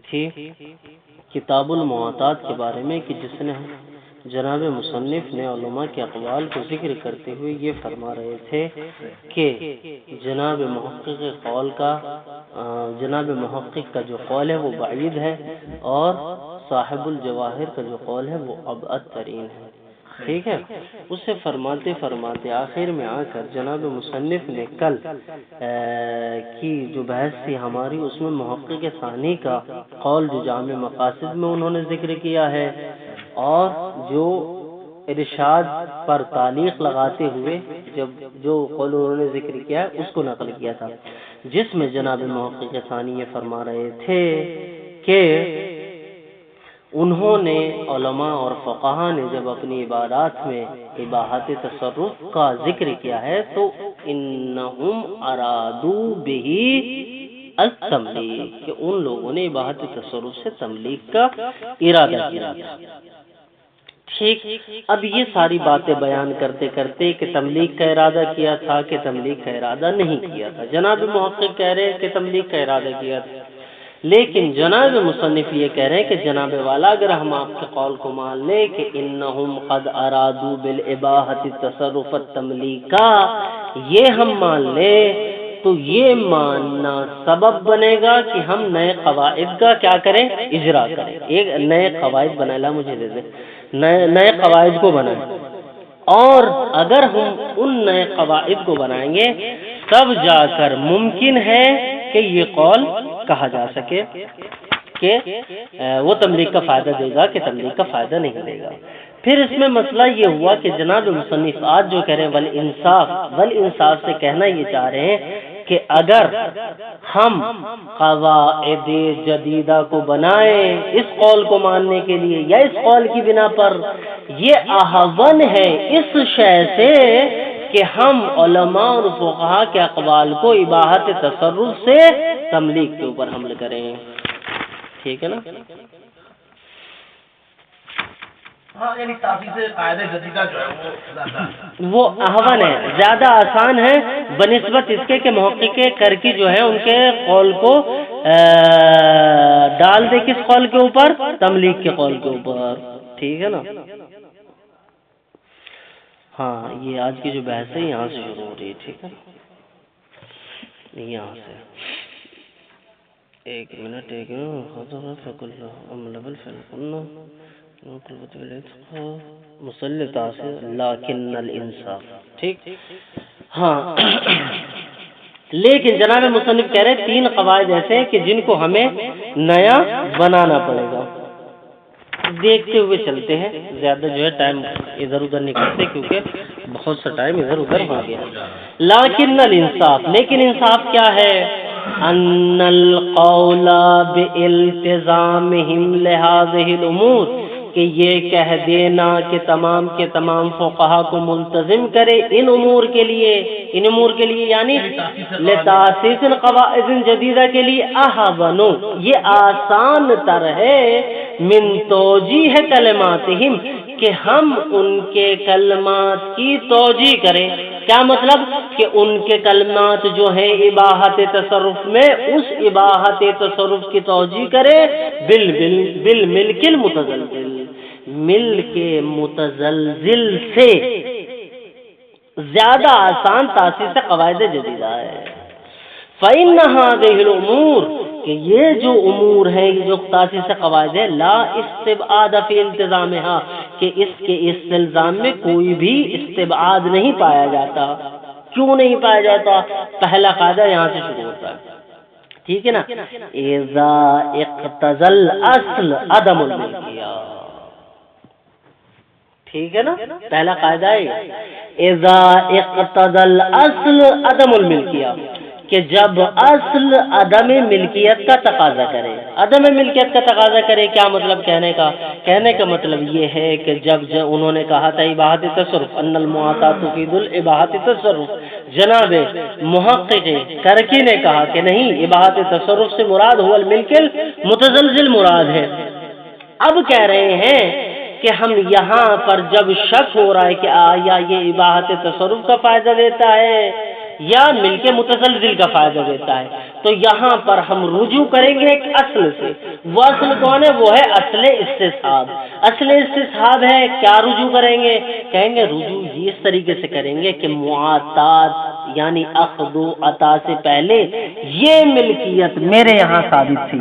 تھی کتاب المعاطات کے بارے میں، کہ جس نے جناب مصنف نے علماء کے اقوال کو ذکر کرتے ہوئے یہ فرما رہے تھے کہ جناب محقق کا جو قول ہے وہ بعید ہے، اور صاحب الجواہر کا جو قول ہے وہ ابعد ترین ہے. ٹھیک ہے. اسے فرماتے فرماتے آخر میں آ کر جناب مصنف نے کل کی جو بحث تھی ہماری، اس میں محقق ثانی کا قول جو جامع مقاصد میں انہوں نے ذکر کیا ہے، اور جو ارشاد پر تعلیق لگاتے ہوئے جو قول انہوں نے ذکر کیا ہے اس کو نقل کیا تھا، جس میں جناب محقق ثانی یہ فرما رہے تھے کہ انہوں نے علماء اور فقہا نے جب اپنی عبادات میں اباحت تصرف کا ذکر کیا ہے تو انہم ارادو بہی التملیغ، کہ ان لوگوں نے اباحت تصرف سے تملیغ کا ارادہ کیا تھا. ٹھیک. اب یہ ساری باتیں بیان کرتے کرتے کہ تملیغ کا ارادہ کیا تھا کہ تملیغ کا ارادہ نہیں کیا تھا، جناب محقق کہہ رہے ہیں کہ تملیغ کا ارادہ کیا تھا، لیکن جناب مصنف یہ کہہ رہے ہیں کہ جناب والا اگر ہم آپ کے قول کو مان لیں کہ انہم قد ارادو بالاباحۃ تصرف التملیغا، یہ ہم مان لیں تو یہ ماننا سبب بنے گا کہ ہم نئے قواعد کا کیا کریں، اجرا کریں. ایک نئے قواعد بنائے، مجھے دے دیں، نئے قواعد کو بنائیں، اور اگر ہم ان نئے قواعد کو بنائیں گے تب جا کر ممکن ہے کہ یہ قول کہا جا سکے کہ وہ تملیغ کا فائدہ دے گا کہ تملیغ کا فائدہ نہیں دے گا. پھر اس میں مسئلہ یہ ہوا کہ جناب مصنف آج جو کہہ رہے ہیں والانصاف سے کہنا یہ چاہ رہے ہیں کہ اگر ہم قواعد جدیدہ کو بنائیں اس قول کو ماننے کے لیے یا اس قول کی بنا پر، یہ احون ہے اس شے سے کہ ہم علماء اور فقہا کے اقوال کو اباحت تصرف سے تملیغ کے اوپر حمل کریں. ٹھیک ہے نا؟ ہاں، یعنی تاسیس قاعدہ جدیدہ جو ہے وہ احون ہے، زیادہ آسان ہے بنسبت اس کے کہ محقق کرکی جو ہے ان کے قول کو ڈال دے کس قول کے اوپر، تملیغ کے قول کے اوپر. ٹھیک ہے نا؟ ہاں، یہ آج کی جو بحث ہے یہاں سے شروع ہو رہی ہے. ٹھیک ہے، یہاں سے ایک منٹ مسلطہ سے لیکن الانصاف. ٹھیک. ہاں لیکن جناب مصنف کہہ رہے 3 قواعد ایسے ہیں کہ جن کو ہمیں نیا بنانا پڑے گا. دیکھتے ہوئے چلتے ہیں، زیادہ جو ہے ٹائم ادھر ادھر نہیں کرتے کیونکہ بہت سا ٹائم ادھر ادھر ہو گیا. لیکن الانصاف، لیکن انصاف کیا ہے؟ ان القول بالتزامهم لهذه الامور، کہ یہ کہہ دینا کہ تمام کے تمام فقہا کو ملتزم کرے ان امور کے لیے یعنی لتاسیس قواعد جدیدہ کے لیے احون، یہ آسان تر ہے من توجیہ کلماتہم، کہ ہم ان کے کلمات کی توجیہ کریں. کیا مطلب؟ کہ ان کے کلمات جو ہیں اباحت تصرف میں، اس اباحت تصرف کی توجیہ کریں بالملک المتزلزل، ملک متزلزل سے زیادہ آسان تاسیس قواعد جدیدہ ہے. فإن هذه الامور، کہ یہ جو امور ہیں، یہ جو تاسیس قواعد ہے، لا استبعاد فی التزامها، کہ اس کے استلزام میں کوئی بھی استبعاد نہیں پایا جاتا. کیوں نہیں پایا جاتا؟ پہلا قاعدہ یہاں سے شروع ہوتا ہے. ٹھیک ہے نا؟ اذا اقتضى الاصل عدم الملکیہ. ٹھیک ہے نا؟ پہلا قاعدہ ہے اذا اقتضى الاصل عدم الملکیہ، کہ جب اصل عدم ملکیت کا تقاضا کرے. عدم ملکیت کا تقاضا کرے، کیا مطلب کہنے کا مطلب یہ ہے کہ جب انہوں نے کہا تھا اباحت تصرف، ان المعاطات تفید الاباحت تصرف، جناب محقق کرکی نے کہا کہ نہیں، اباحت تصرف سے مراد هو الملک المتزلزل مراد ہے. اب کہہ رہے ہیں کہ ہم یہاں پر جب شک ہو رہا ہے کہ آیا یہ اباحت تصرف کا فائدہ دیتا ہے یا ملک متزلزل کا فائدہ دیتا ہے. تو یہاں پر ہم رجوع کریں گے ایک اصل سے. وہ اصل کون ہے؟ وہ ہے اصل استصحاب. اصل استصحاب ہے، کیا رجوع کریں گے؟ کہیں گے رجوع اس طریقے سے کریں گے کہ معاطات یعنی اخذ و عطا سے پہلے یہ ملکیت میرے یہاں ثابت تھی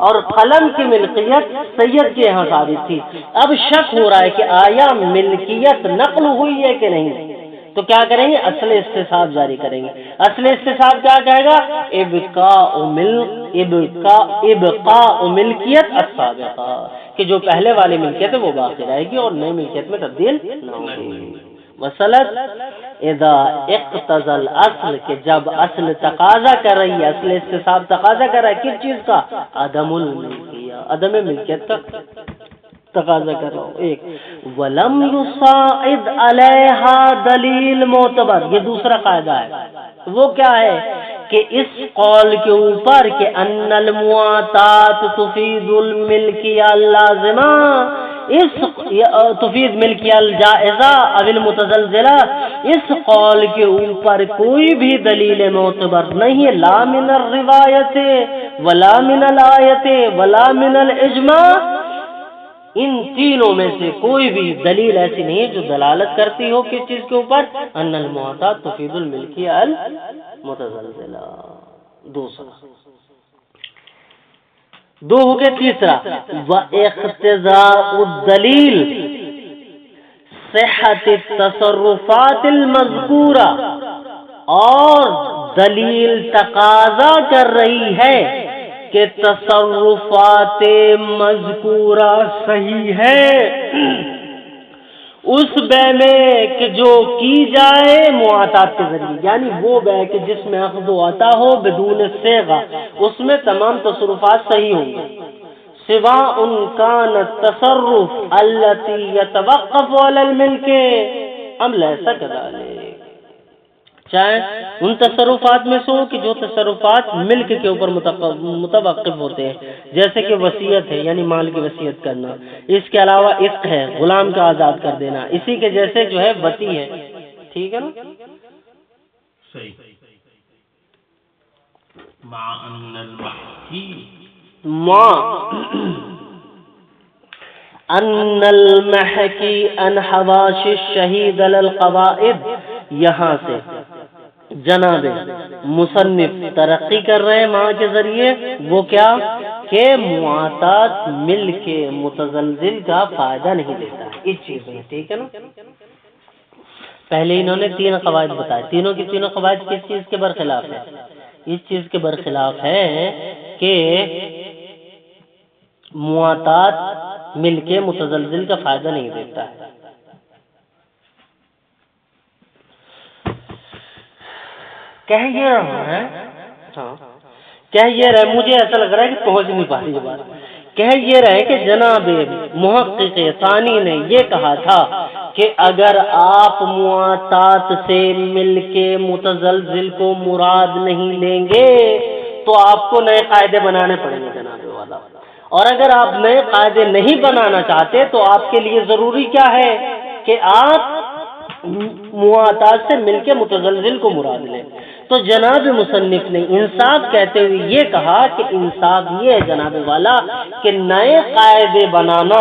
اور قلم کی ملکیت سید کے یہاں ثابت تھی. اب شک ہو رہا ہے کہ آیا ملکیت نقل ہوئی ہے کہ نہیں، تو کیا کریں گے؟ اصل استصحاب جاری کریں گے. اصل استصحاب کیا کہے گا؟ ابقاء ملکیت السابقہ، کہ جو پہلے والی ملکیت ہے وہ باقی رہے گی اور نئی ملکیت میں تبدیل نہ ہوگی. مثلاً اذا اقتضى الاصل، کہ جب اصل تقاضا کر رہی ہے، اصل استصحاب تقاضا کر رہا ہے کس چیز کا؟ عدم الملکیہ، عدم ملکیت کا تقاضا کر رہا ہوں. ایک ولم یصاعد علیہا دلیل معتبر، یہ دوسرا قاعدہ ہے. وہ کیا ہے کہ اس قول کے اوپر کہ ان المعاطات تفید الملکیہ اللازمہ، اس تفید ملکیہ الجائزہ او المتزلزلہ، اس قول کے اوپر کوئی بھی دلیل معتبر نہیں ہے، لا من الروایت ولا من الآیت ولا من الاجماع. ان تینوں میں سے کوئی بھی دلیل ایسی نہیں ہے جو دلالت کرتی ہو کس چیز کے اوپر؟ ان المعاطات تفید الملکیہ المتزلزلہ. دو ہو گئے. تیسرا واقتضاء الدلیل صحت التصرفات المذکورہ، اور دلیل تقاضا کر رہی ہے کہ تصرفات مذکورہ صحیح ہے اس بے میں کہ جو کی جائے معاطات کے ذریعے، یعنی وہ بے کہ جس میں اخذ و عطا ہو بدون صیغہ، اس میں تمام تصرفات صحیح ہوں گے. سواء کان التصرف التی یتوقف علی الملک ام لیس کذالک، چاہے ان تصرفات میں سے ہو کہ جو تصرفات ملک کے اوپر متوقف ہوتے ہیں، جیسے کہ وصیت ہے یعنی مال کی وصیت کرنا. اس کے علاوہ عتق ہے، غلام کا آزاد کر دینا. اسی کے جیسے جو ہے وصی ہے. ٹھیک ہے نا؟ صحیح. مع ان المحکی ان المحکی ان حواش الشہید علی القواعد، یہاں سے جناب مصنف ترقی کر رہے ہیں ماں کے ذریعے. وہ کیا کہ معاطات مل کے متزلزل کا فائدہ نہیں دیتا اس چیز میں. ٹھیک ہے نا؟ پہلے انہوں نے 3 قواعد بتائے. تینوں کی تینوں قواعد کس چیز کے برخلاف ہے؟ اس چیز کے برخلاف ہے کہ معاطات مل کے متزلزل کا فائدہ نہیں دیتا ہے. کہہ یہ رہا ہے، کہہ یہ رہے، مجھے ایسا لگ رہا ہے کہ پہنچ نہیں پاتی یہ بات. کہہ یہ رہے کہ جناب محقق ثانی نے یہ کہا تھا کہ اگر آپ معاطات سے مل کے متزلزل کو مراد نہیں لیں گے تو آپ کو نئے قاعدے بنانے پڑیں گے جناب والا. اور اگر آپ نئے قاعدے نہیں بنانا چاہتے تو آپ کے لیے ضروری کیا ہے کہ آپ معاطات سے مل کے متزلزل کو مراد لیں. تو جناب مصنف نے انصاف کہتے ہوئے یہ کہا کہ انصاف یہ ہے جناب والا کہ نئے قاعدے بنانا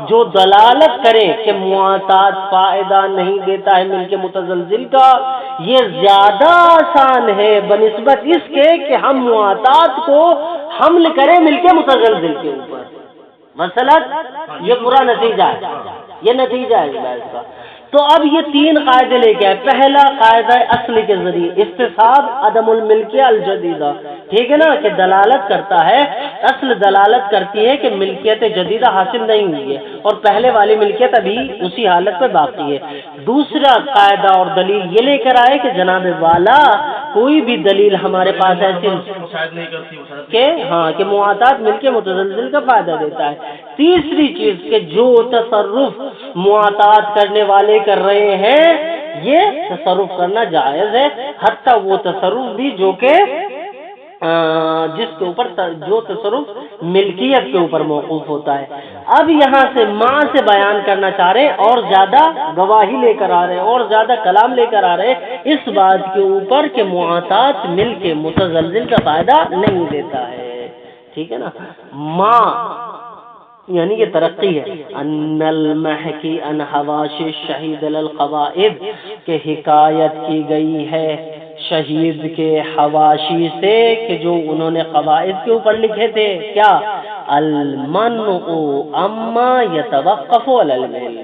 جو دلالت کرے کہ معاطات فائدہ نہیں دیتا ہے مل کے متزلزل کا، یہ زیادہ آسان ہے بنسبت اس کے کہ ہم معاطات کو حمل کریں مل کے متزلزل کے اوپر. مثلا یہ پورا نتیجہ ہے، یہ نتیجہ ہے اس کا. تو اب یہ 3 قاعدے لے کے آئے. پہلا قاعدہ اصل کے ذریعے استصحاب عدم الملکیہ الجدیدہ. ٹھیک ہے نا؟ کہ دلالت کرتا ہے، اصل دلالت کرتی ہے کہ ملکیت جدیدہ حاصل نہیں ہوئی ہے اور پہلے والی ملکیت ابھی اسی حالت پہ باقی ہے. دوسرا قاعدہ اور دلیل یہ لے کر آئے کہ جناب والا کوئی بھی دلیل ہمارے پاس ایسی کہ کہ معاطات مل کے متزلزل کا فائدہ دیتا ہے. تیسری چیز کہ جو تصرف معاطات کرنے والے کر رہے ہیں یہ تصرف کرنا جائز ہے، حتیٰ وہ تصرف بھی جو کہ جس کے اوپر جو تصرف ملکیت کے اوپر موقوف ہوتا ہے۔ اب یہاں سے ماں سے بیان کرنا چاہ رہے ہیں اور زیادہ گواہی لے کر آ رہے ہیں اور زیادہ کلام لے کر آ رہے ہیں اس بات کے اوپر کہ معاطات مل کے متزلزل کا فائدہ نہیں دیتا ہے، ٹھیک ہے نا۔ ماں یعنی کہ ترقی ہے۔ ان المحکی ان حواشی شہید للقواعد کہ حکایت کی گئی ہے شہید کے حواشی سے کہ جو انہوں نے قواعد کے اوپر لکھے تھے، کیا المنع اما یتوقف علی المل،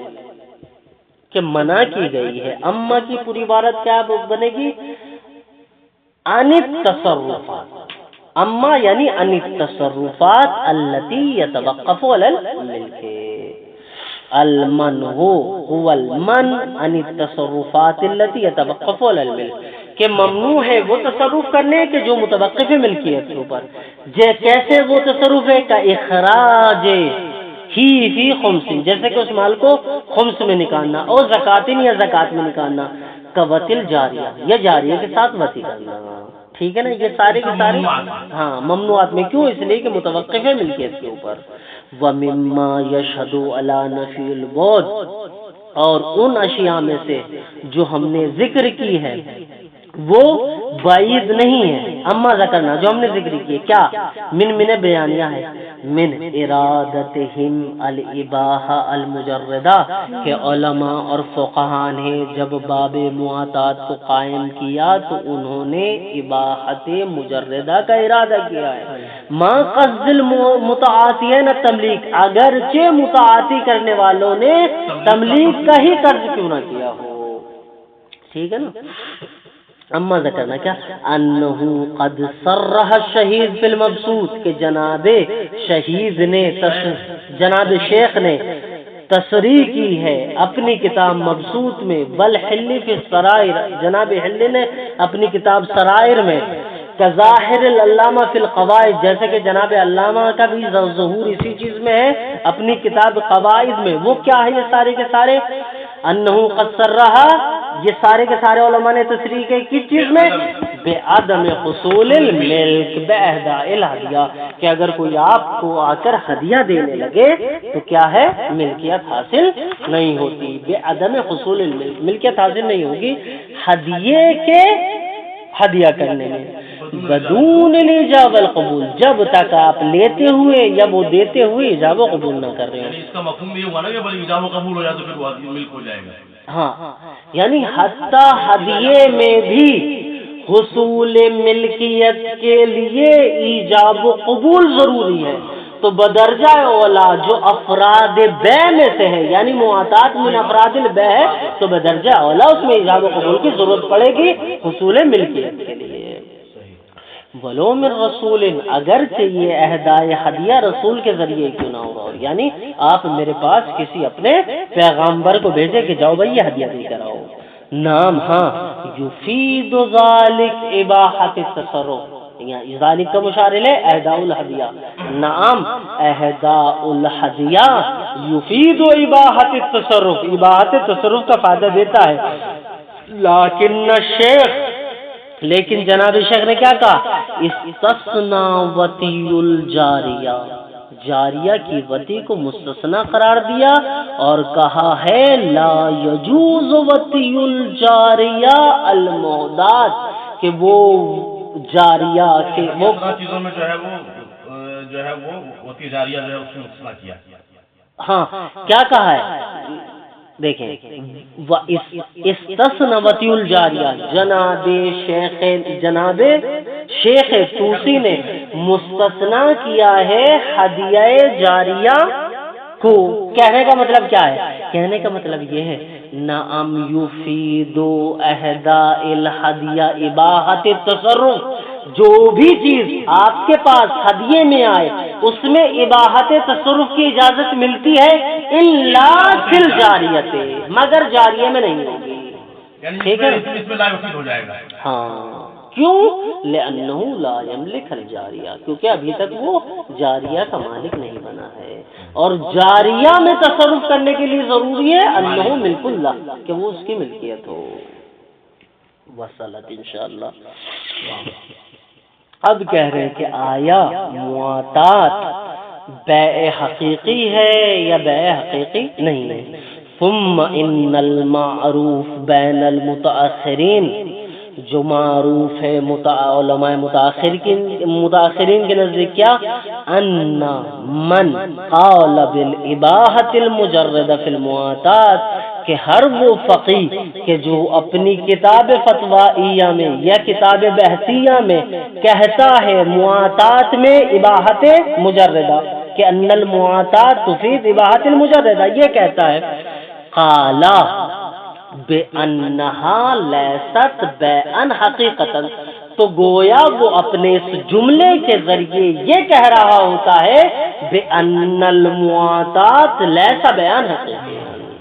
کہ منع کی گئی ہے۔ اما کی پوری عبارت کیا بنے گی؟ عن التصرفات، اما یعنی عن التصرفات التي يتوقف على الملك، المنع هو المنع عن التصرفات التي يتوقف على الملك، کہ ممنوع ہے وہ تصرف کرنے کے جو متوقف ہے ملکیت کے اوپر۔ کیسے وہ تصرف ہے؟ کا اخراج ہی فی خمس، جیسے کہ اس مال کو خمس میں نکالنا، اور زکاتن یا زکات میں نکالنا، کا وطل جاریہ یا جاریہ کے ساتھ وطی کرنا، ٹھیک ہے نا۔ یہ سارے کے سارے ہاں ممنوعات میں، کیوں؟ اس لیے کہ متوقف ہے ملکیت کے اوپر۔ وَمِمَّا يَشْهَدُ عَلَى نَفِي الْبُعْدِ، اور ان اشیاء میں سے جو ہم نے ذکر کی ہے وہ بعید نہیں ہے، اما ذکرنا جو ہم نے ذکر کی ہے، کیا من بیانیہ ہے، من ارادتہم الاباحہ المجردہ، کہ علماء اور فقہاء نے جب باب معاطات کو قائم کیا تو انہوں نے اباحت مجردہ کا ارادہ کیا ہے۔ ما قصد المتعاطین التملیک، اگرچہ متعاطی کرنے والوں نے تملیک کا ہی قرض کیوں نہ کیا ہو، ٹھیک ہے نا۔ اما ذکرنا کیا، انہو قد صرح الشہید فی المبسوط، کہ جناب شہید نے جناب شیخ نے تصریح کی ہے اپنی کتاب مبسوط میں، والحل فی السرائر، جناب حل نے اپنی کتاب سرائر میں، کظاہر العلامہ فی القواعد، جیسے کہ جناب علامہ کا بھی ظہور اسی چیز میں ہے اپنی کتاب قواعد میں۔ وہ کیا ہے یہ سارے کے سارے؟ انہو قد صرح، یہ سارے کے سارے علماء نے تصریح کی کس چیز میں؟ بے عدم حصول الملک باہداء الہدیہ، کہ اگر کوئی آپ کو آ کر ہدیہ دینے لگے تو کیا ہے؟ ملکیت حاصل نہیں ہوتی، بے عدم حصول الملک، ملکیت حاصل نہیں ہوگی ہدیے کے ہدیہ کرنے میں، بدون الایجاب والقبول، جب تک آپ لیتے ہوئے یا وہ دیتے ہوئے ایجاب و قبول نہ کر رہے ہیں۔ اس کا مفہوم یہ ہوا نا کہ بھائی ایجاب و قبول ہو جائے تو پھر وہ ملک ہو جائے گا۔ ہاں یعنی حتیٰ ہدیے میں بھی حصول ملکیت کے لیے ایجاب و قبول ضروری ہے، تو بدرجہ اولا جو افراد بے میں سے ہے، یعنی معاطات من افراد البے ہے، تو بدرجہ اولا اس میں ایجاب و قبول کی ضرورت پڑے گی حصول ملکیت کے لیے۔ ولو من رسول، اگرچہ یہ اہدائے ہدیہ رسول کے ذریعے کیوں نہ ہو، یعنی آپ میرے پاس کسی اپنے پیغامبر کو بھیجے کہ جاؤ بھائی یہ ہدیہ دے کر آؤ، نام ہاں یفید ذالک اباحت التصرف، یہاں ذالک کا مشار الیہ اہداء الہدیہ، نعم اہداء الہدیہ یفید اباحت التصرف، اباحت التصرف کا فائدہ دیتا ہے۔ لیکن الشیخ، لیکن جناب شیخ نے کیا کہا؟ استثنا وتی الجاریہ، جاریہ کی وتی کو مستثنا قرار دیا اور کہا ہے لا یجوز وتی الجاریہ المعدات، کہ وہ جاریہ کے وہ چیزوں میں جو ہے وہ وتی جاریہ جو ہے اس میں مستثنا کیا۔ ہاں کیا کہا ہے دیکھیں، استثنا وتی الجاریہ، جناب شیخ طوسی نے مستثنا کیا ہے ہدیہ جاریہ کو۔ کہنے کا مطلب کیا ہے؟ کہنے کا مطلب یہ ہے نعم یفید اہداء الہدیہ اباحت التصرف، جو بھی چیز آپ کے پاس ہدیے میں آئے اس میں اباحت تصرف کی اجازت ملتی ہے، الا فی الجاریۃ، مگر جاریہ میں نہیں ہوگی، ٹھیک ہے؟ اس میں لا یفید ہو جائے گا۔ ہاں کیوں؟ لأنہ لا یملک الجاریہ، کیونکہ ابھی تک وہ جاریہ کا مالک نہیں بنا ہے، اور جاریہ میں تصرف کرنے کے لیے ضروری ہے انہ ملک اللہ، کہ وہ اس کی ملکیت ہو۔ وصلت انشاءاللہ۔ اب کہہ رہے ہیں کہ آیا معاطات بیع حقیقی ہے یا بیع حقیقی نہیں ہے؟ ثم ان المعروف بین المتاخرین، جو معروف ہے علماء متاخرین کے نزدیک کیا؟ ان من قال بالاباحۃ المجردہ فی المعاطات، کہ ہر وہ فقیہ کہ جو اپنی کتاب فتوائیہ میں یا کتاب بحثیہ میں کہتا ہے معاطات میں اباحت مجردہ، کہ ان المعاطات تفید اباحت المجردہ، یہ کہتا ہے قالا بأنہا لیست بیعن حقیقتا، تو گویا وہ اپنے اس جملے کے ذریعے یہ کہہ رہا ہوتا ہے بأن المعاطات لیس بیعن حقیقی،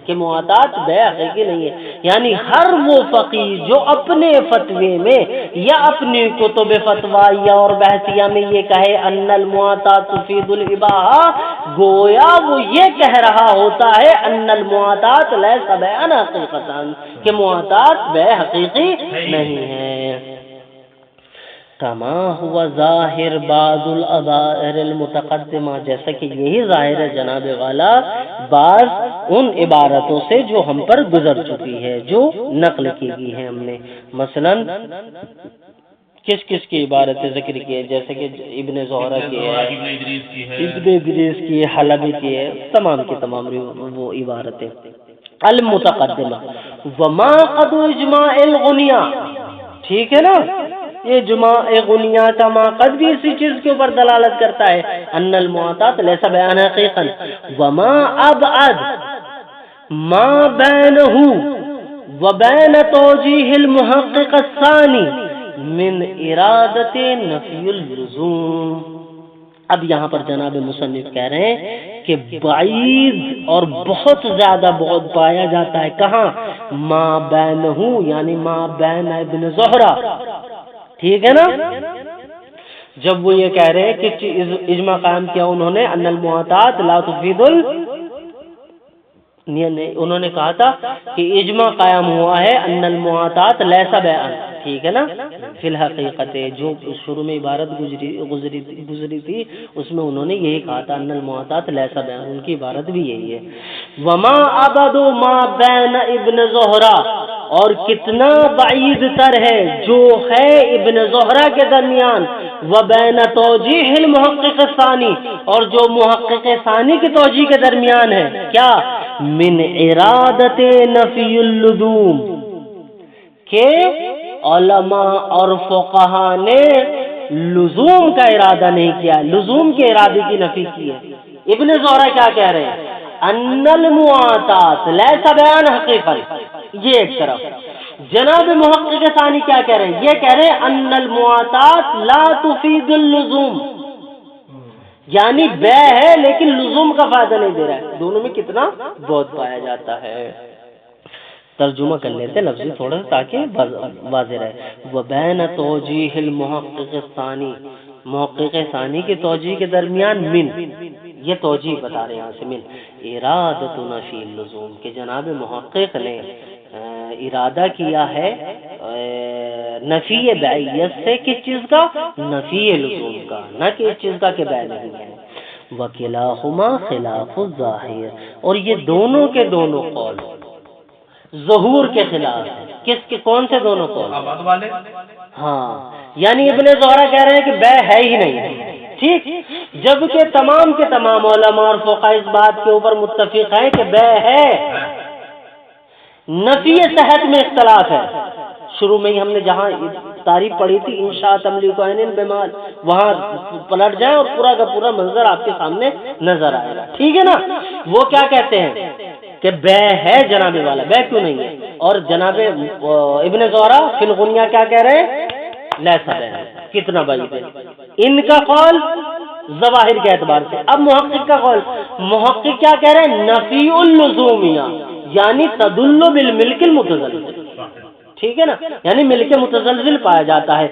کہ معاطات بیع حقیقی نہیں ہے۔ یعنی ہر وہ فقیہ جو اپنے فتوے میں یا اپنی کتب فتوائیہ اور بحثیہ میں یہ کہے ان المعاطات تفید الاباحہ، گویا وہ یہ کہہ رہا ہوتا ہے ان المعاطات لیس بیعن حقیقتا، کہ معاطات بیع حقیقی نہیں ہے۔ کما ہوا ظاہر بعض الظاہر المتقدمہ، جیسا کہ یہی ظاہر ہے جناب والا بعض ان عبارتوں سے جو ہم پر گزر چکی ہے، جو نقل کی گئی ہے ہم نے۔ مثلا کس کس کی عبارتیں ذکر کی ہے؟ جیسے کہ ابن زہرہ کی ہے، ابن ادریس کی ہے، حلبی کی ہے، تمام کی تمام وہ عبارتیں المتقدمہ۔ وما قد اجماع الغنیہ، ٹھیک ہے نا، یہ جماع غنیہ کا ما قد بھی اسی چیز کے اوپر دلالت کرتا ہے، ان المعاطات لیس بیعن حقیقا۔ وما ابعد ما بینہ وبین توجیہ المحقق الثانی من ارادت نفی اللزوم۔ اب یہاں پر جناب مصنف کہہ رہے ہیں کہ بعید اور بہت زیادہ بہت پایا جاتا ہے، کہاں؟ ما بینہ، یعنی ما بین ابن زہرہ، ٹھیک ہے نا، جب وہ یہ کہہ رہے ہیں کہ اجماع قائم کیا انہوں نے ان المعاطات لا تفید انہوں نے کہا تھا کہ اجماع قائم ہوا ہے ان المعاطات لیس بیعن، ٹھیک ہے نا، فی الحقیقت، جو شروع میں عبارت گزری تھی اس میں انہوں نے یہی کہا تھا ان المعاطات لیس بیعن، ان کی عبارت بھی یہی ہے۔ وما ابعد ما بین ابن زہرہ، اور کتنا بعید تر ہے جو ہے ابن زہرہ کے درمیان، وبین توجیہ المحقق الثانی، اور جو محقق ثانی کی توجیہ کے درمیان ہے، کیا؟ من ارادت نفی اللزوم، کہ علماء اور فقہا نے لزوم کا ارادہ نہیں کیا، لزوم کے ارادے کی نفی کی ہے۔ ابن زہرہ کیا کہہ رہے ہیں؟ ان المعاطات لیس بیعن حقیقا، یہ ایک طرف۔ جناب محقق ثانی کیا کہہ رہے ہیں؟ یہ کہہ رہے ہیں ان المعاطات لا تفید اللزوم، یعنی بیع ہے لیکن لزوم کا فائدہ نہیں دے رہا ہے۔ دونوں میں کتنا بہت پایا جاتا ہے۔ ترجمہ کر لیتے لفظی تھوڑا سا تاکہ واضح رہے۔ وبین توجیہ المحقق الثانی، محقق ثانی کی توجیہ کے درمیان من، یہ توجیہ بتا رہے ہیں یہاں سے، من ارادت نفی اللزوم، کہ جناب محقق نے ارادہ کیا ہے نفی بیعیت سے، کس چیز کا؟ نفی لزوم کا، نہ کہ اس چیز کا کہ بیع نہیں ہے۔ وکلاہما خلاف الظاہر، اور یہ دونوں کے دونوں قول ظہور کے خلاف ہے۔ کس کے؟ کون سے دونوں قول؟ ہاں، یعنی ابن زہرہ کہہ رہے ہیں کہ بیع ہے ہی نہیں، ٹھیک، جبکہ تمام کے تمام علماء اور فقہاء اس بات کے اوپر متفق ہیں کہ بیع ہے۔ نفی صحت میں اختلاف ہے۔ شروع میں ہی ہم نے جہاں تعریف پڑھی تھی انشاء تملیک عین بمال، وہاں پلٹ جائیں اور پورا کا پورا منظر آپ کے سامنے نظر آئے گا، ٹھیک ہے نا۔ وہ کیا کہتے ہیں کہ بیع ہے جناب والا، بیع کیوں نہیں ہے؟ اور جناب ابن زہرہ فی الغنیہ کیا کہہ رہے ہیں؟ لیسا بیع، کتنا بعید ہے ان کا قول ظواہر کے اعتبار سے۔ اب محقق کا قول، محقق کیا کہہ رہے ہیں؟ نفی اللزومیہ، یعنی تدل بالملک المتزلزل، ٹھیک ہے نا، یعنی ملک متزلزل پایا جاتا ہے،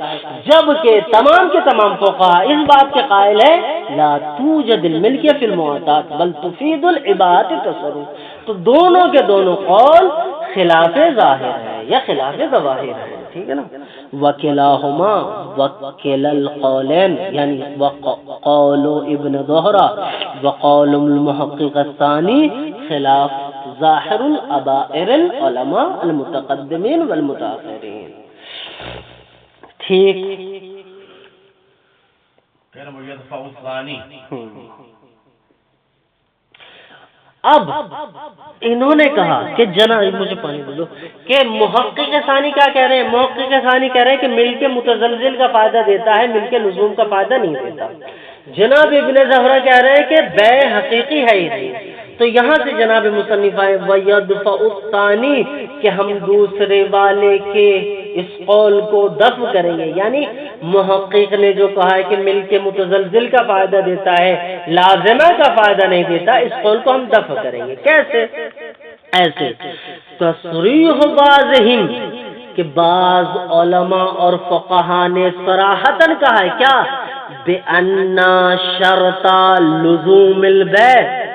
جبکہ تمام کے تمام فقہاء اس بات کے قائل ہے لا توجد الملکیہ فی المعاطات بل تفید العبادۃ تصرف۔ تو دونوں کے دونوں قول خلاف ظاہر ہے یا خلاف ظواہر ہے۔ ٹھیک ہے نا. وکلاہما وکل القولین یعنی وقول ابن زہرہ وقول المحقق الثانی خلاف ظاہر الابائر العلماء المتقدمین والمتاخرین. ٹھیک. اب انہوں نے کہا کہ جناب مجھے پانی دے دو کہ محقق ثانی کیا کہہ رہے ہیں؟ محقق ثانی کہہ رہے ہیں کہ مل کے متزلزل کا فائدہ دیتا ہے، مل کے لزوم کا فائدہ نہیں دیتا. جناب ابن زہرہ کہہ رہے ہیں کہ بے حقیقی ہے ہی. تو یہاں سے جناب مصنف آئے وَيَدْفَعُ الثَّانِي کہ ہم دوسرے والے کے اس قول کو دفع کریں گے. یعنی محقق نے جو کہا ہے کہ مل کے متزلزل کا فائدہ دیتا ہے، لازمہ کا فائدہ نہیں دیتا، اس قول کو ہم دفع کریں گے. کیسے؟ ایسے تصریح بعضہم کہ بعض علماء اور فقہا نے صراحتاً کہا ہے کیا بِأَنَّ شَرْطَ لُزُومِ الْبَيْعِ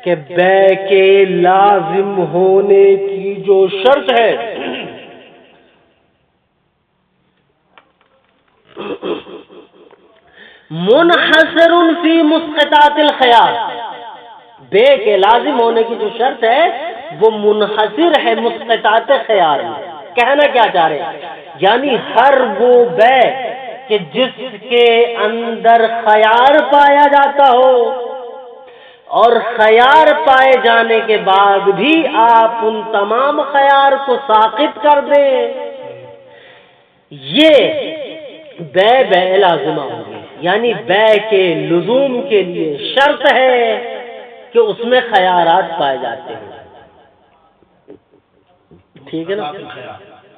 کہ بے کے لازم ہونے کی جو شرط ہے منحصر فی مسقطات الخیار، بے کے لازم ہونے کی جو شرط ہے وہ منحصر ہے مسقطات خیار میں. کہنا کیا چاہ رہے ہیں؟ یعنی ہر وہ بے کہ جس کے اندر خیار پایا جاتا ہو اور خیار پائے جانے کے بعد بھی آپ ان تمام خیار کو ساقط کر دیں، یہ بے لازمہ ہوگی. یعنی بے کے لزوم کے لیے شرط ہے کہ اس میں خیارات پائے جاتے ہیں. ٹھیک ہے نا؟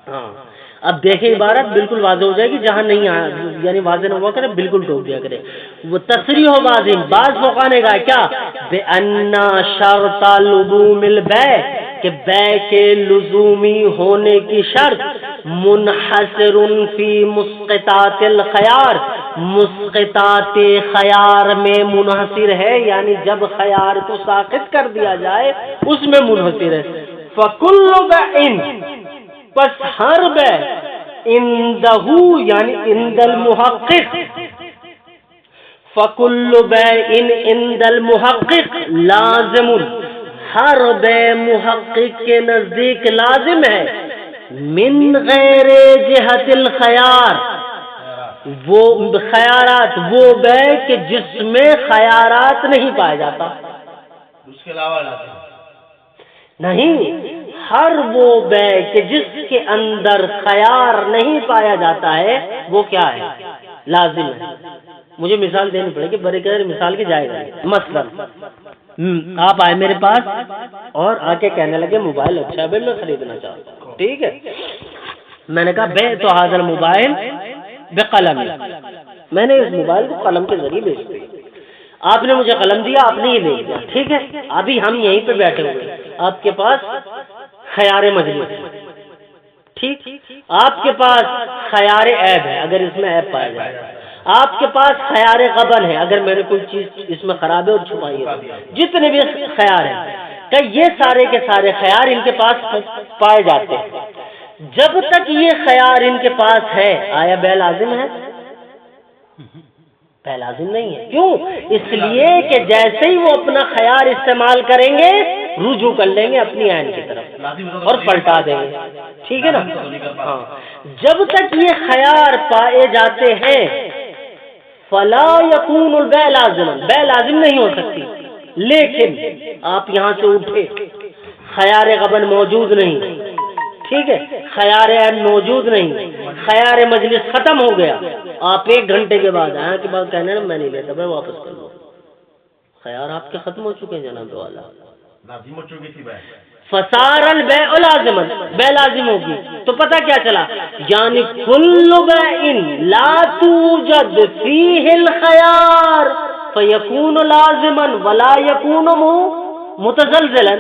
ہاں. اب دیکھیں عبارت بالکل واضح ہو جائے گی، جہاں نہیں آیا یعنی واضح نہ ہوا کرے بالکل ٹوک دیا کرے. وہ تصریح و واضح بعض فقہا نے کہا کیا بِأَنَّ شَرْطَ لُزُومِ الْبَيْعِ کہ بے کے لزومی ہونے کی شرط منحصر فی مسقطات الخیار مسقطات خیار میں منحصر ہے. یعنی جب خیار کو ساقط کر دیا جائے اس میں منحصر ہے. فَكُلُّ بَيْعٍ پس ہر بے اندہو یعنی عند المحقق فَكُلُّ بَيْعٍ عند المحقق لازم ہر بے محقق کے نزدیک لازم ہے من غیر جہت الخیار وہ خیارات وہ بے کہ جس میں خیارات نہیں پایا جاتا، اس کے علاوہ نہیں ہر وہ بے کہ جس کے اندر خیار نہیں پایا جاتا ہے وہ کیا ہے؟ لازم ہے. مجھے مثال دینی پڑے گی، بڑے قدر مثال کی جائے گا. مثلا آپ آئے میرے پاس اور آ کے کہنے لگے موبائل اچھا ہے میں خریدنا چاہتا ہوں. ٹھیک ہے، میں نے کہا بے تو حاضر موبائل بے قلم، میں نے اس موبائل کو قلم کے ذریعے بیچ دیا. آپ نے مجھے قلم دیا، آپ نے یہ لے لیا. ٹھیک ہے، ابھی ہم یہیں پہ بیٹھے ہوئے، آپ کے پاس خیار مجلس، ٹھیک، آپ کے پاس خیار عیب ہے اگر اس میں عیب پایا جائے، آپ کے پاس خیار غبن ہے اگر میں نے کوئی چیز اس میں خراب ہے اور چھپائی ہے. جتنے بھی خیار ہیں کہ یہ سارے کے سارے خیار ان کے پاس پائے جاتے ہیں. جب تک یہ خیار ان کے پاس ہے آیا بے لازم ہے؟ بے لازم نہیں ہے. کیوں؟ اس لیے کہ جیسے ہی وہ اپنا خیار استعمال کریں گے رجوع کر لیں گے اپنی عین کی طرف اور پلٹا دیں گے. ٹھیک ہے نا؟ ہاں. جب تک یہ خیار پائے جاتے ہیں فلا یکون البیع لازما، بے لازم نہیں ہو سکتی. لیکن آپ یہاں سے اٹھے، خیار غبن موجود نہیں، ٹھیک ہے، خیار عین موجود نہیں، خیار مجلس ختم ہو گیا، آپ 1 گھنٹے کے بعد آیا کے بعد کہنے میں نہیں لیتا، میں واپس کر لوں. خیار آپ کے ختم ہو چکے ہیں جناب والا، لازم ہو چکی تھی بے. فصار البیع لازما، بے لازم ہوگی. تو پتہ کیا چلا؟ یعنی کل بیع لا توجد فیہ الخیار فیکون لازما ولا یکون متزلزلا.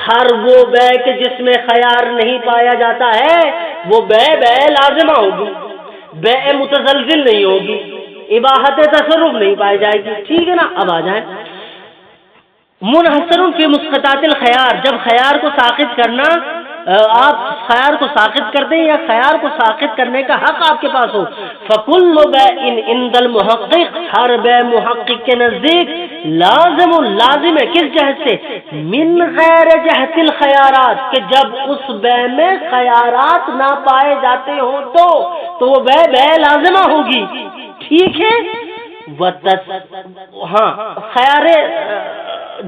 ہر وہ بے کہ جس میں خیار نہیں پایا جاتا ہے وہ بے لازمہ ہوگی، بے متزلزل نہیں ہوگی، اباحت تصرف نہیں پائی جائے گی. ٹھیک ہے نا؟ اب آ جائیں منحصر فی مسقطات الخیار، جب خیار کو ساقط کرنا آپ خیار کو ساقط کر دیں یا خیار کو ساقط کرنے کا حق آپ کے پاس ہو. فَكُلُّ بَيْءٍ عِندَ الْمُحَقِّقِ، ہر بے محقق کے نزدیک لازم ہے. کس جہت سے؟ من غیر جہت الخیارات، کہ جب اس بے میں خیارات نہ پائے جاتے ہوں تو وہ بے لازمہ ہوگی. ٹھیک ہے. ہاں خیار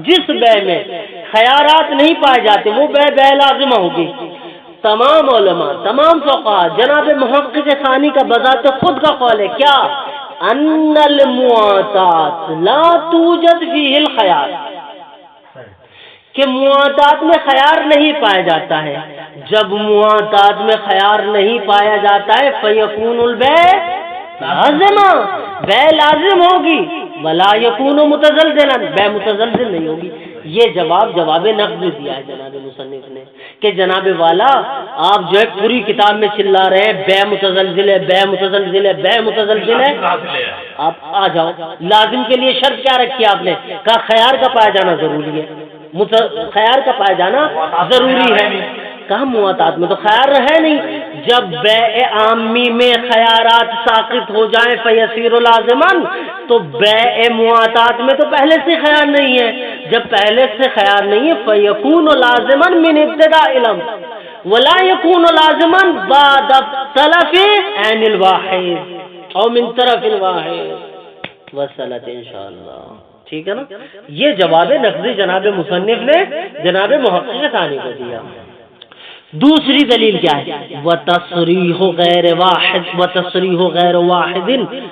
جس بے میں خیارات نہیں پائے جاتے وہ بے لازمہ ہوگی. تمام علماء، تمام فقہاء، جناب محقق ثانی کا بذات خود کا قول ہے کیا؟ ان المعاطات لا توجد فیہ الخیار، کہ معاطات میں خیار نہیں پایا جاتا ہے. جب معاطات میں خیار نہیں پایا جاتا ہے فیکون البیع لازمہ، بے لازم ہوگی. ولا یکون متزلزلا، بے متزلزل نہیں ہوگی. یہ جواب نقض دیا ہے جناب مصنف نے کہ جناب والا آپ جو ہے پوری کتاب میں چلا رہے ہیں بے متزلزل ہے، بے متزلزل ہے، بے متزلزل ہے. آپ آ جاؤ، لازم کے لیے شرط کیا رکھی آپ نے؟ کہا خیار کا پایا جانا ضروری ہے، خیار کا پایا جانا ضروری ہے. کہا معاطات میں تو خیار ہے نہیں. جب بیع عامی میں خیارات ساقط ہو جائیں فیصیر لازمن، تو بیع معاطات میں تو پہلے سے خیار نہیں ہے. جب پہلے سے خیار نہیں ہے فیکون لازمن من ابتداء علم ولا یکون لازمن بعد طرف عین الواحد او من طرف الواحد وصلت انشاءاللہ. ٹھیک ہے نا. یہ جواب نقضی جناب مصنف نے جناب محقق ثانی کو دیا. دوسری دلیل کیا ہے؟ وتصریح غیر واحد،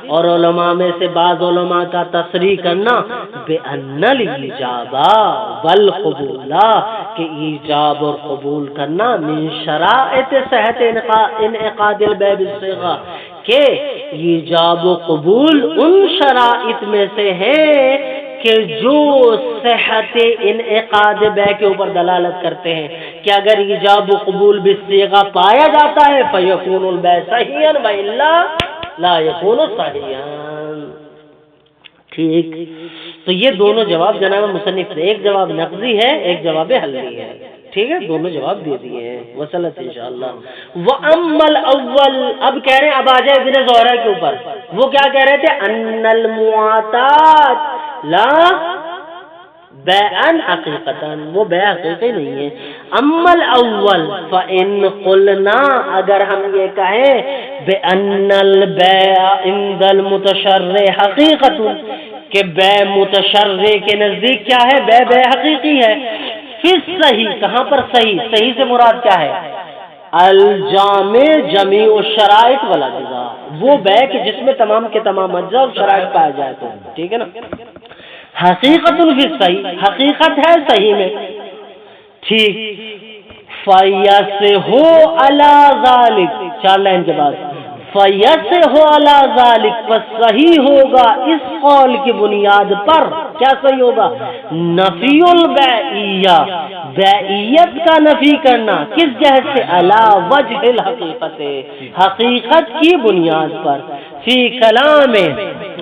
اور علماء میں سے بعض علماء کا تصریح کرنا بأن الایجاب والقبول، کہ ایجاب اور قبول کرنا من شرائط صحت انعقاد البیع بالصیغہ، کہ ایجاب و قبول ان شرائط میں سے ہے کہ جو صحت انعقاد بیع کے اوپر دلالت کرتے ہیں کہ اگر ایجاب و قبول بالصیغہ پایا جاتا ہے فیکون البیع صحیحا والا لا یکون صحیحا. ٹھیک. تو یہ دونوں جواب جناب مصنف نے، ایک جواب نقضی ہے، ایک جواب حلی ہے. ٹھیک ہے، دونوں جواب دے دیے ہیں. وصلت انشاءاللہ. وَأَمَّا الْأَوَّلُ، اب کہہ رہے ہیں اب آ جائے ابن زہرہ کے اوپر. وہ کیا کہہ رہے تھے؟ ان المعاطات لا بیعن حقیقتاً، وہ بیع حقیقی نہیں ہے. اما الاول فإن قلنا، اگر ہم یہ کہیں بأن البیع عند المتشرع حقیقت، کہ بیع متشرع کے نزدیک کیا ہے؟ بیع حقیقی ہے. فی صحیح، کہاں پر صحیح؟ صحیح سے مراد کیا ہے؟ الجامع جمیع الشرائط والاجزاء، وہ بیع کہ جس میں تمام کے تمام اجزاء اور شرائط پائے جائے. تو ٹھیک ہے نا. حقیقت فی صحیح، حقیقت ہے صحیح میں. ٹھیک. فیصح علی ذالک، 4 لائن کے بعد فیصح علی ذالک، پس صحیح ہوگا اس قول کی بنیاد پر. کیا صحیح ہوگا؟ نفی البیعیہ، بیعیت کا نفی کرنا. کس جہت سے؟ علی وجہ الحقیقت، حقیقت کی بنیاد پر. فی کلام،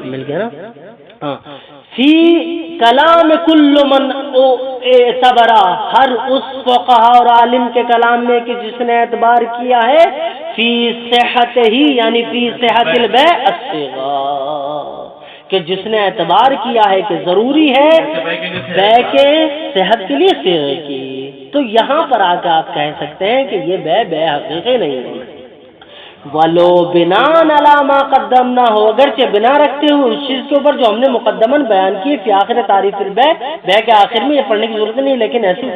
مل گیا نا. ہاں. فی کلام کل من اعتبرا، ہر اس فقہ اور عالم کے کلام میں کہ جس نے اعتبار کیا ہے فی صحت ہی، یعنی فی صحت البیع الصیغہ، کہ جس نے اعتبار کیا ہے کہ ضروری ہے بیع کے صحت کے لیے صیغے کی. تو یہاں پر آ کے آپ کہہ سکتے ہیں کہ یہ بیع حقیقی نہیں ہے. ولو بناء علی ما قدمنا ہو، اگرچہ بنا رکھتے ہوئے اس چیز کے اوپر جو ہم نے مقدماً بیان کی فی آخر تعریف البیع، بیع کے آخر میں یہ پڑھنے کی ضرورت نہیں، لیکن ایسی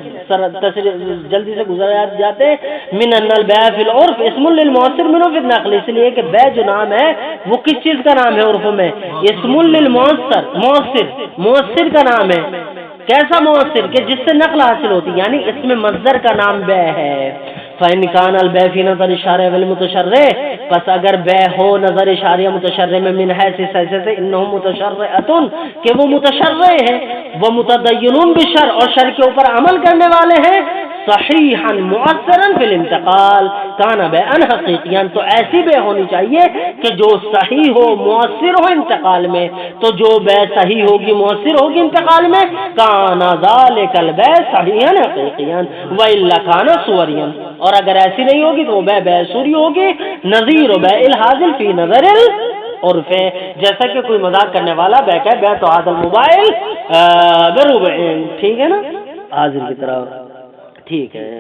جلدی سے گزر جاتے. من ان البیع فی العرف اسم للمؤثر منه فی النقل، اس لیے کہ بیع جو نام ہے وہ کس چیز کا نام ہے عرف میں؟ اسم للمؤثر، مؤثر کا نام ہے. کیسا مؤثر؟ کہ جس سے نقل حاصل ہوتی، یعنی اس میں مصدر کا نام بیع ہے. فإن كان البيع في نظر الشارع والمتشرع، پس اگر بیع ہو نظر اشاریہ متشرع میں من حیث سے انہم متشرعۃ، کہ وہ متشرع ہیں، وہ متدینون بالشرع، اور شرع کے اوپر عمل کرنے والے ہیں. صحیحا مؤثرا فی الانتقال کان بیعن حقیقیاً، تو ایسی بے ہونی چاہیے کہ جو صحیح ہو مؤثر ہو انتقال میں، تو جو بے صحیح ہوگی مؤثر ہوگی انتقال میں، کان ذالک البیع صحیحا حقیقیاً والا کان صوریا، اور اگر ایسی نہیں ہوگی تو وہ بے سوری ہوگی، نظیر بیع الحاضر فی نظر العرف، جیسا کہ کوئی مذاق کرنے والا بے کہ بے تو حاضر موبائل بربعین، ٹھیک ہے نا، حاضر کی طرح، ٹھیک ہے۔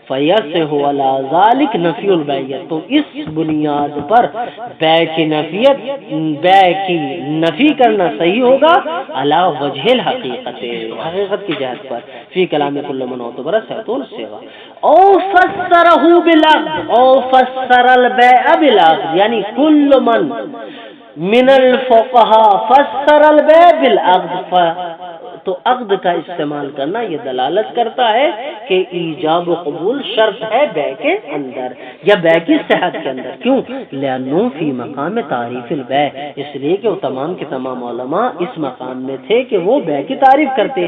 فَيَصِحُ عَلَى ذَلِكَ نَفْيُ الْبَيْعِ، تو اس بنیاد پر بے کی نفی کرنا صحیح ہوگا، علی وجہ الحقیقت، حقیقت کی جہت پر، فی کلام کل من اعتبر صحت الصیغہ، او فسرہ بالعقد، او فسر البیع بالعقد، یعنی کل من الفقہاء فسر البیع بالعقد، تو عقد کا استعمال کرنا یہ دلالت کرتا ہے کہ ایجاب و قبول شرط ہے بے کے اندر یا بے کی صحت کے اندر، کیوں؟ لأنه فی مقام تعریف البیع، اس لیے کہ وہ تمام کے تمام علماء اس مقام میں تھے کہ وہ بے کی تعریف کرتے،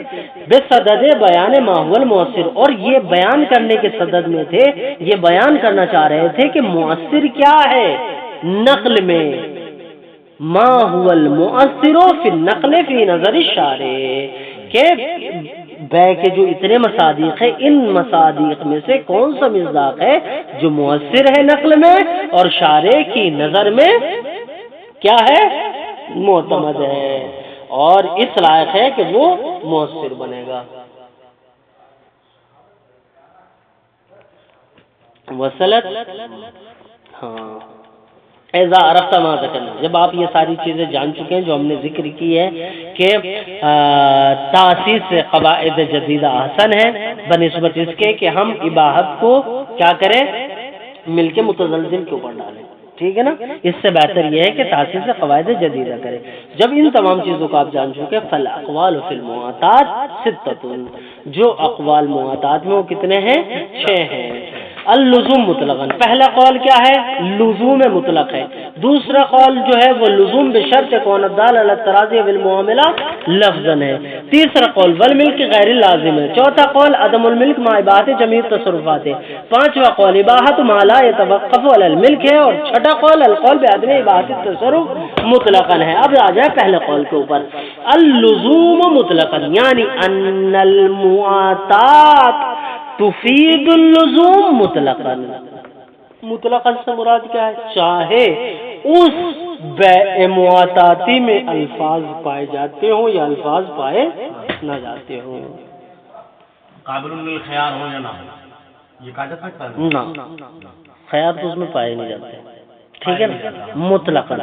بصدد بیان ما هو المؤثر، اور یہ بیان کرنے کے صدد میں تھے، یہ بیان کرنا چاہ رہے تھے کہ مؤثر کیا ہے نقل میں، ما هو المؤثر فی النقل فی نظر الشارع، کہ بے کے جو اتنے مصادیق ہیں، ان مصادیق میں سے کون سا مصداق ہے جو مؤثر ہے نقل میں اور شارع کی نظر میں کیا ہے معتمد ہے اور اس لائق ہے کہ وہ مؤثر بنے گا۔ وصلت، ہاں، ایزا عرفت ما ذکرنا، جب آپ یہ ساری چیزیں جان چکے ہیں جو ہم نے ذکر کی ہے کہ تاسیس قواعد جدیدہ احسن ہے بنسبت اس کے کہ ہم اباحت کو کیا کریں، مل کے متزلزل کے اوپر ڈالیں، ٹھیک ہے نا، اس سے بہتر یہ ہے کہ تاسیس قواعد جدیدہ کریں۔ جب ان تمام چیزوں کو آپ جان چکے، فالاقوال فی المعاطات ستۃ، جو اقوال معاطات میں وہ کتنے ہیں؟ 6 ہیں۔ اللزوم مطلقاً، پہلا قول کیا ہے؟ لزوم مطلق ہے۔ دوسرا قول جو ہے وہ لزوم بشرط کون الدال علی التراضی بالمعاملہ لفظاً ہے۔ تیسرا قول والملک غیر لازم ہے۔ چوتھا قول عدم الملک مع اباحت جمیع تصرفات ہے۔ پانچواں قول اباحت ما لا يتوقف علی الملک ہے، اور چھٹا قول القول بعدم اباحت التصرف مطلقاً ہے۔ اب آ جائے پہلے قول کے اوپر، اللزوم مطلقاً، یعنی ان المعاطات تفید اللزوم مطلقاً، مطلقاً سے مراد کیا ہے؟ چاہے اس بے معاطاتی میں الفاظ پائے جاتے ہوں یا الفاظ پائے نہ جاتے ہوں، قابل للخیار ہو یا نہ ہو، یہ کہا جا سکتا ہے نہ، خیار تو اس میں پائے نہیں جاتے، ٹھیک ہے نا، مطلقاً۔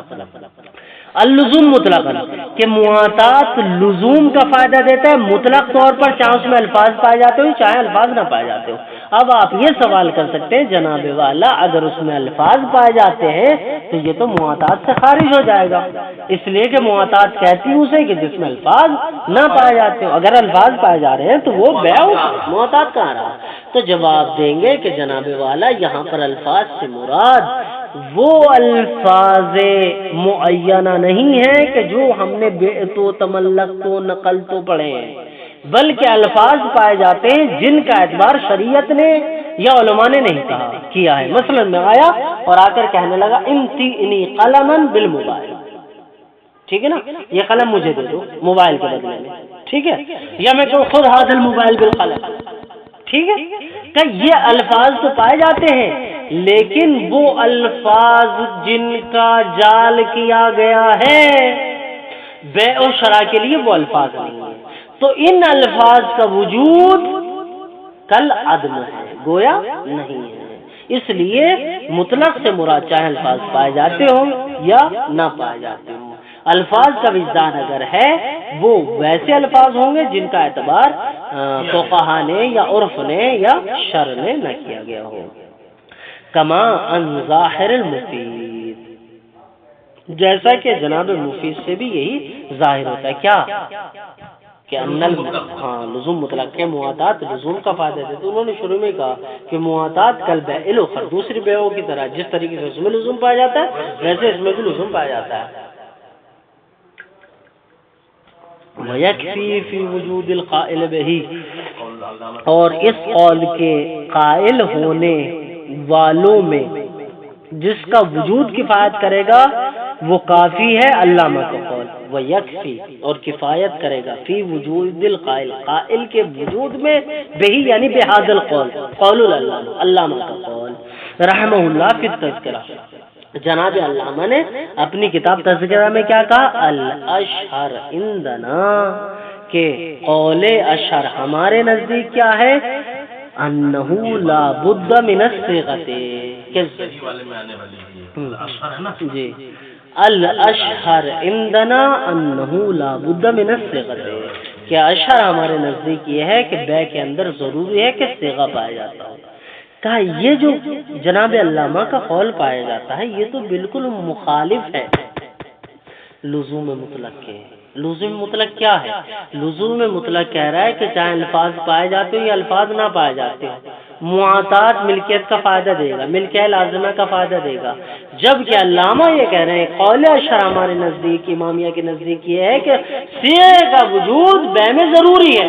اللزوم مطلقاً، کہ معاطات لزوم کا فائدہ دیتا ہے مطلق طور پر، چاہے اس میں الفاظ پائے جاتے ہو چاہے الفاظ نہ پائے جاتے ہو۔ اب آپ یہ سوال کر سکتے ہیں جناب والا، اگر اس میں الفاظ پائے جاتے ہیں تو یہ تو معاطات سے خارج ہو جائے گا، اس لیے کہ معاطات کہتی اسے کہ جس میں الفاظ نہ پائے جاتے ہو، اگر الفاظ پائے جا رہے ہیں تو وہ بیع معاطات کہاں رہا؟ تو جواب دیں گے کہ جناب والا یہاں پر الفاظ سے مراد وہ الفاظ معینہ نہیں ہے کہ جو ہم نے بے تو تملک تو نقل تو پڑھے ہیں، بلکہ الفاظ پائے جاتے ہیں جن کا اعتبار شریعت نے یا علماء نے نہیں کیا ہے۔ مثلا میں آیا اور آ کر کہنے لگا انتی قلما بالموبائل، ٹھیک ہے نا، یہ قلم مجھے دے دو موبائل کے بدلے میں، ٹھیک ہے، یا میں کہوں خود هذا الموبائل بالقلم، ٹھیک ہے، کہ یہ الفاظ تو پائے جاتے ہیں لیکن وہ الفاظ جن کا جال کیا گیا ہے بیع و شراء کے لیے وہ الفاظ نہیں ہیں، تو ان الفاظ کا وجود کل عدم ہے، گویا نہیں ہے، اس لیے مطلق سے مراد چاہے الفاظ پائے جاتے ہوں یا نہ پائے جاتے ہوں، الفاظ کا وجدان اگر ہے وہ ویسے الفاظ ہوں گے جن کا اعتبار فقہا نے یا عرف نے یا شرع نے نہ کیا گیا ہو۔ کما ان ظاہر المفید، جیسا کہ جناب مفید سے بھی یہی ظاہر ہوتا ہے، کیا کہ لزوم مطلق کے معاطات لزوم کا فائدہ دیتے، انہوں نے شروع میں کہا کہ معاطات کل بیع الاخر، دوسری بیعوں کی طرح جس طریقے سے اس میں لزوم پایا جاتا ہے ویسے اس میں بھی لزوم پایا جاتا ہے۔ وَيَكْفِي فِي وُجُودِ الْقَائِلِ بِهِ، اور اس قول کے قائل ہونے والوں میں جس کا وجود کفایت کرے گا وہ کافی ہے علامہ کا قول، وہ یکفی اور کفایت کرے گا فی وجود القائل، قائل کے وجود میں بہی یعنی بہذا القول، قول العلامہ، علامہ کا قول رحمہ اللہ فی التذکرہ۔ جناب علامہ نے اپنی کتاب تذکرہ میں کیا کہا؟ الاشہر عندنا، کہ قول اشہر ہمارے نزدیک کیا ہے؟ انہو لا بد من الصیغۃ، جی الاشہر عندنا انہو لا بد من الصیغۃ، کہ اشہر ہمارے نزدیک یہ ہے کہ بے کے اندر ضروری ہے کہ صیغہ پایا جاتا ہو۔ کہا یہ جو جناب علامہ کا قول پایا جاتا ہے یہ تو بالکل مخالف ہے لزوم مطلق کے۔ لزوم مطلق کیا ہے؟ لزوم مطلق کہہ رہا ہے کہ چاہے الفاظ پائے جاتے ہو یا الفاظ نہ پائے جاتے ہو، معاطات ملکیت کا فائدہ دے گا، ملکیت لازمہ کا فائدہ دے گا، جبکہ علامہ یہ کہہ رہے ہیں قول اشہر ہمارے نزدیک، امامیہ کے نزدیک یہ ہے کہ صیغے کا وجود بے میں ضروری ہے۔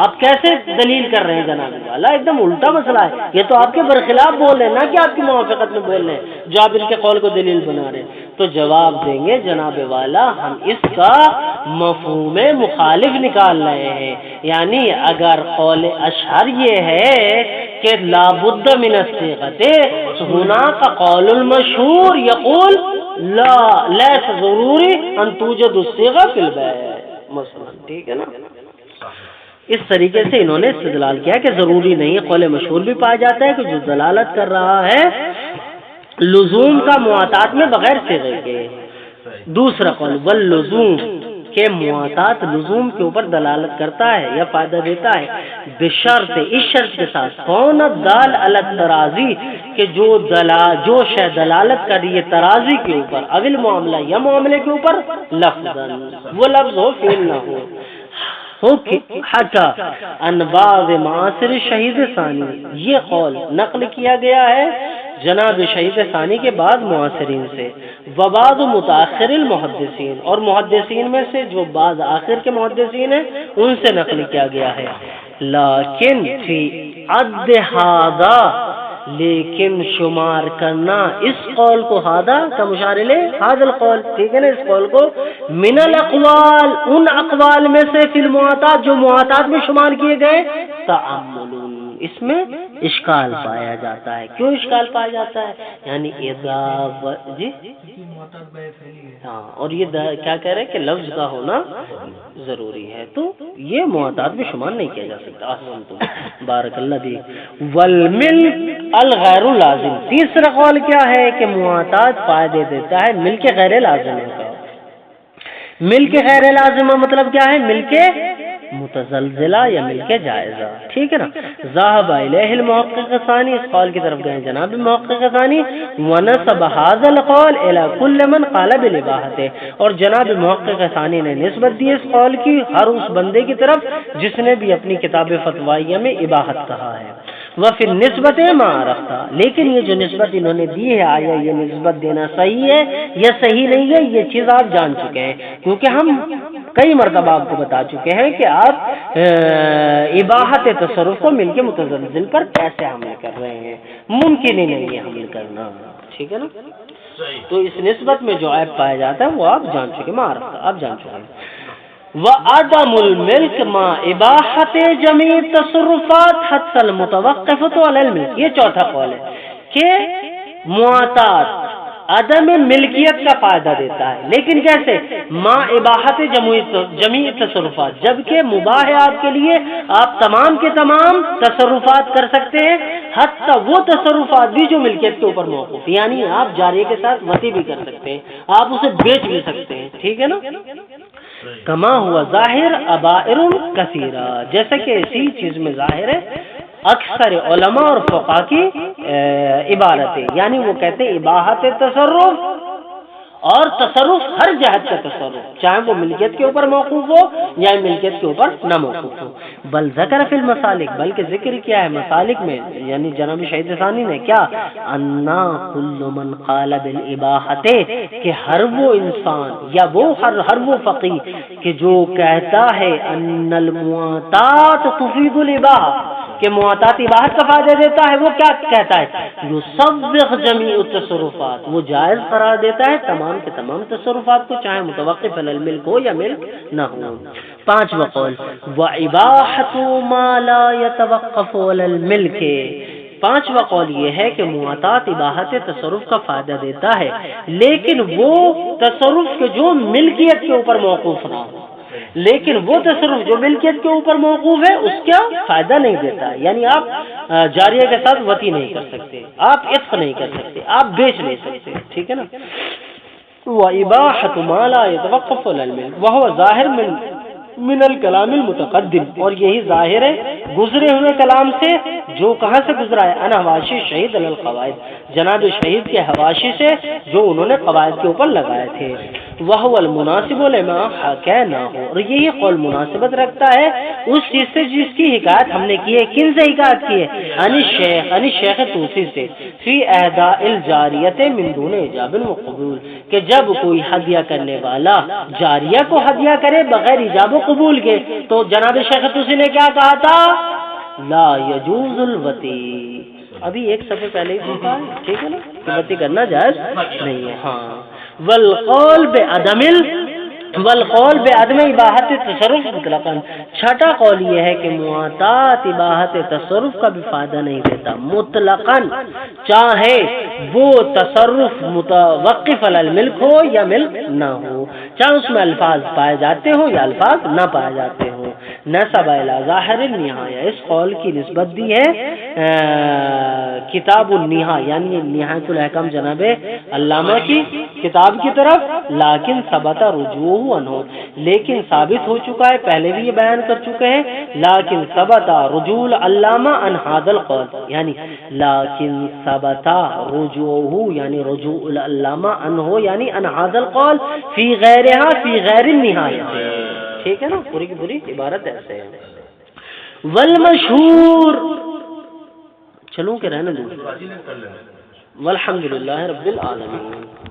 آپ کیسے دلیل کر رہے ہیں جناب والا؟ ایک دم الٹا مسئلہ ہے، یہ تو آپ کے برخلاف بول رہے ہیں، نہ کہ آپ کی موافقت میں بول رہے ہیں جو آپ ان کے قول کو دلیل بنا رہے ہیں۔ تو جواب دیں گے جناب والا ہم اس کا مفہوم مخالف نکال رہے ہیں، یعنی اگر قول اشہر یہ ہے کہ لا بد من الصیغۃ، هناک قول المشہور یقول لا لیس ضروری ان توجد الصیغہ فی البیع مثلا، ٹھیک ہے نا؟ اس طریقے سے انہوں نے استدلال کیا کہ ضروری نہیں، قول مشہور بھی پایا جاتا ہے کہ جو دلالت کر رہا ہے لزوم کا معاطات میں بغیر صیغے کے۔ دوسرا قول واللزوم، کہ معاطات لزوم کے اوپر دلالت کرتا ہے یا فائدہ دیتا ہے، بشرط، اس شرط کے ساتھ کون دال علی التراضی، کہ جو شے دلالت کر رہی ہے ترازی کے اوپر، اول معاملہ یا معاملے کے اوپر، لفظاً وہ لفظ ہو فعل نہ ہو۔ حکا ان بعض معاصر شہید ثانی، یہ قول نقل کیا گیا ہے جناب شہید ثانی کے بعد معاصرین سے، وبعض متاخر المحدثین، اور محدثین میں سے جو بعض آخر کے محدثین ہیں ان سے نقل کیا گیا ہے۔ لیکن فی عد ھذا، لیکن شمار کرنا اس قول کو، ہادہ کا مشار الیہ، ھذا القول، ٹھیک ہے نا، اس قول کو من الاقوال، ان اقوال میں سے فی المعاطات، جو معاطات میں شمار کیے گئے، تعمل، اس میں اشکال پایا جاتا ہے۔ کیوں اشکال پایا جاتا ہے؟ یعنی اذا جی ہاں، اور یہ کیا کہہ رہے ہیں کہ لفظ کا ہونا ضروری ہے، تو یہ معاطات میں شمار نہیں کیا جا سکتا۔ احسنتم، بارک اللہ بھی۔ والمل الغیر لازم، تیسرا قول کیا ہے کہ معاطات فائدے دیتا ہے مل کے غیر لازمہ کا۔ مل کے غیر لازمہ مطلب کیا ہے؟ مل کے متزلزلہ یا مل کے جائزہ، ٹھیک ہے نا؟ ذهب الیہ المحقق ثانی، اس قول کی طرف گئے جناب محقق ثانی، ونسب هذا القول الى كل من قال بالاباحۃ، اور جناب محقق ثانی نے نسبت دی اس قول کی ہر اس بندے کی طرف جس نے بھی اپنی کتاب فتوائیہ میں اباحت کہا ہے۔ وفی النسبت ما رکھتا، لیکن یہ جو نسبت انہوں نے دی ہے، آیا یہ نسبت دینا صحیح ہے یا صحیح نہیں ہے، یہ چیز آپ جان چکے ہیں، کیونکہ ہم کئی مرتبہ آپ کو بتا چکے ہیں کہ آپ اباحت تصرف کو مل کے متزلزل پر کیسے حمل کر رہے ہیں، ممکن ہی نہیں ہے حمل کرنا، ٹھیک ہے نا؟ تو اس نسبت میں جو عیب پایا جاتا ہے وہ آپ جان چکے، معرفت آپ جان چکے ہیں۔ وعدم الملک ما اباحت جمیع تصرفات حتی المتوقفۃ علی الملک، یہ چوتھا قول ہے کہ معاطات عدم ملکیت کا فائدہ دیتا ہے، لیکن کیسے؟ ما اباحت جمیع تصرفات، جبکہ مباح ہے آپ کے لیے، آپ تمام کے تمام تصرفات کر سکتے ہیں، حتی وہ تصرفات بھی جو ملکیت کے اوپر موقوف، یعنی آپ جاریہ کے ساتھ وطی بھی کر سکتے ہیں، آپ اسے بیچ بھی سکتے ہیں، ٹھیک ہے نا؟ کما ہوا ظاہر ابائر کثیرہ، جیسا کہ اسی چیز میں ظاہر ہے اکثر علماء اور فقہاء کی عبارتیں، یعنی وہ کہتے ہیں اباحت تصرف اور تصرف ہر جہت کا تصرف، چاہے وہ ملکیت کے اوپر موقوف ہو یا ملکیت کے اوپر نہ موقوف ہو. بل ذکر فی المسالک، بلکہ ذکر کیا ہے مسالک میں، یعنی جناب شہید ثانی نے کیا، انا کل من قال بالاباحۃ، کہ ہر وہ انسان یا وہ ہر وہ فقیہ کہ جو کہتا ہے ان المعاطات تفید الاباحہ، کہ معاطات اباحت کا فائدہ دیتا ہے، وہ کیا کہتا ہے، یصوغ جمیع التصرفات، وہ جائز قرار دیتا ہے تمام کے تمام تصرفات کو، چاہے متوقف علی الملک ہو یا ملک نہ ہو. پانچواں قول، واباحۃ ما لا يتوقف علی الملک، پانچواں قول یہ ہے کہ معاطات اباحت تصرف کا فائدہ دیتا ہے لیکن وہ تصرف کے جو ملکیت کے اوپر موقوف نہ ہو، لیکن وہ تصرف جو ملکیت کے اوپر موقوف ہے اس کا فائدہ نہیں دیتا. یعنی آپ جاریہ کے ساتھ وطی نہیں کر سکتے، آپ عتق نہیں کر سکتے، آپ بیچ نہیں سکتے، ٹھیک ہے نا. وَإِبَاحَةُ مَا لَا يَتَوَقَّفُ عَلَى الْمِلْكِ وَهُوَ ظَاهِرٌ من الکلام المتقدم، اور یہی ظاہر ہے گزرے ہوئے کلام سے، جو کہاں سے گزرا ہے، انا حواشی شہید علی القواعد، جناب شہید کے حواشی سے جو انہوں نے قواعد کے اوپر لگائے تھے. وَهُوَ الْمُنَاسِبُ لِمَا حَكَيْنَاهُ، اور یہی قول مناسبت رکھتا ہے اس چیز سے جس کی حکایت ہم نے کی ہے. کن سے حکایت کی ہے؟ انی شیخ توسی سے، فی اہداء الجاریت من دون ایجاب و قبول، کہ جب کوئی ہدیہ کرنے والا جاریہ کو ہدیہ کرے بغیر ایجاب و قبول کے، تو جناب شیخ توسی نے کیا کہا تھا، لا یجوز الوتی. ابھی ایک صفحے پہلے ہی پوچھا ہے، ٹھیک ہے نا، کہ وتی کرنا جائز نہیں ہے. ہاں، والقول بعدم اباحت تصرف مطلقاً، چھٹا قول یہ ہے کہ معاطات اباحت تصرف کا بھی فائدہ نہیں دیتا مطلقاً، چاہے وہ تصرف متوقف علی الملک ہو یا ملک نہ ہو، چاہے اس میں الفاظ پائے جاتے ہوں یا الفاظ نہ پائے جاتے ہوں. نسب الی ظاہر النہایہ، اس قول کی نسبت دی ہے کتاب النہا، یعنی نہایت الاحکام جناب علامہ کی کتاب کی طرف. لیکن ثبت رجوع عنہ، لیکن ثابت ہو چکا ہے، پہلے بھی یہ بیان کر چکے ہیں، لیکن ثبت رجوع العلامہ عن هذا القول، یعنی لیکن ثبت رجوعہ، یعنی رجوع العلامہ عنہ، یعنی عن هذا القول فی غیرہا، فی غیر النہایہ. ٹھیک ہے نا، پوری کی پوری عبارت ایسے ہے. والمشہور، چلوں کہ رہنے دوں، والحمدللہ رب العالمین.